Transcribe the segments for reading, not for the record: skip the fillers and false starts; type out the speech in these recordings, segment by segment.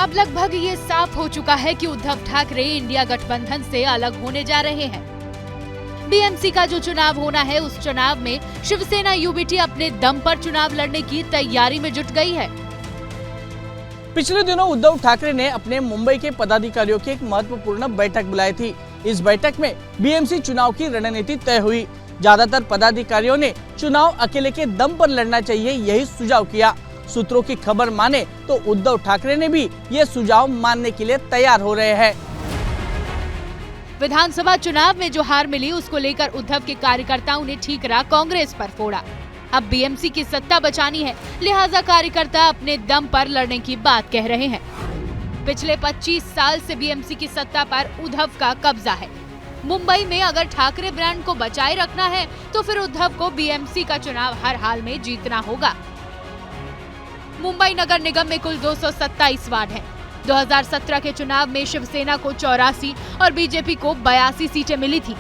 अब लगभग ये साफ हो चुका है कि उद्धव ठाकरे इंडिया गठबंधन से अलग होने जा रहे हैं। बीएमसी का जो चुनाव होना है, उस चुनाव में शिवसेना यूबीटी अपने दम पर चुनाव लड़ने की तैयारी में जुट गई है। पिछले दिनों उद्धव ठाकरे ने अपने मुंबई के पदाधिकारियों की एक महत्वपूर्ण बैठक बुलाई थी। इस बैठक में बीएमसी चुनाव की रणनीति तय हुई। ज्यादातर पदाधिकारियों ने चुनाव अकेले के दम पर लड़ना चाहिए, यही सुझाव किया। सूत्रों की खबर माने तो उद्धव ठाकरे ने भी ये सुझाव मानने के लिए तैयार हो रहे हैं। विधानसभा चुनाव में जो हार मिली, उसको लेकर उद्धव के कार्यकर्ताओं ने ठीकरा कांग्रेस पर फोड़ा। अब बीएमसी की सत्ता बचानी है, लिहाजा कार्यकर्ता अपने दम पर लड़ने की बात कह रहे हैं। पिछले 25 साल से बीएमसी की सत्ता पर उद्धव का कब्जा है। मुंबई में अगर ठाकरे ब्रांड को बचाए रखना है तो फिर उद्धव को बीएमसी का चुनाव हर हाल में जीतना होगा। मुंबई नगर निगम में कुल 227 वार्ड हैं। 2017 के चुनाव में शिवसेना को 84 और बीजेपी को 82 सीटें मिली थी।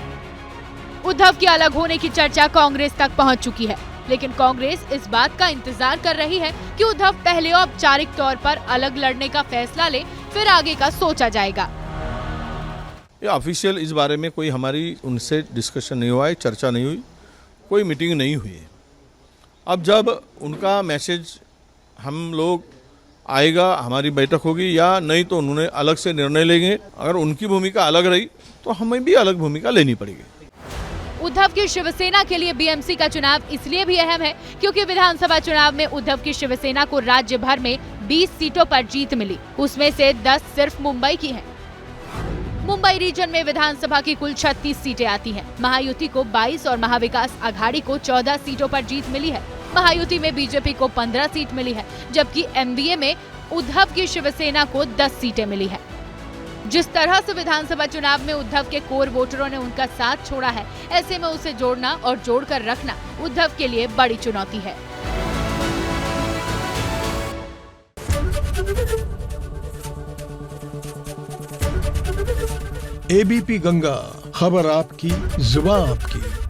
उद्धव के अलग होने की चर्चा कांग्रेस तक पहुंच चुकी है, लेकिन कांग्रेस इस बात का इंतजार कर रही है कि उद्धव पहले औपचारिक तौर पर अलग लड़ने का फैसला ले, फिर आगे का सोचा जाएगा। ये ऑफिशियल इस बारे में कोई हमारी उनसे डिस्कशन नहीं हुआ है, चर्चा नहीं हुई, कोई मीटिंग नहीं हुई है। अब जब उनका मैसेज हम लोग आएगा, हमारी बैठक होगी, या नहीं तो उन्होंने अलग से निर्णय लेंगे। अगर उनकी भूमिका अलग रही तो हमें भी अलग भूमिका लेनी पड़ेगी। उद्धव की शिवसेना के लिए बीएमसी का चुनाव इसलिए भी अहम है क्योंकि विधानसभा चुनाव में उद्धव की शिवसेना को राज्य भर में 20 सीटों पर जीत मिली, उसमें से 10 सिर्फ मुंबई की हैं। मुंबई रीजन में विधानसभा की कुल 36 सीटें आती हैं। महायुति को 22 और महाविकास आघाड़ी को 14 सीटों पर जीत मिली है। महायुति में बीजेपी को 15 सीट मिली है, जबकि एमवीए में उद्धव की शिवसेना को 10 सीटें मिली है। जिस तरह से विधानसभा चुनाव में उद्धव के कोर वोटरों ने उनका साथ छोड़ा है, ऐसे में उसे जोड़ना और जोड़कर रखना उद्धव के लिए बड़ी चुनौती है। एबीपी गंगा, खबर आपकी, जुबान आपकी।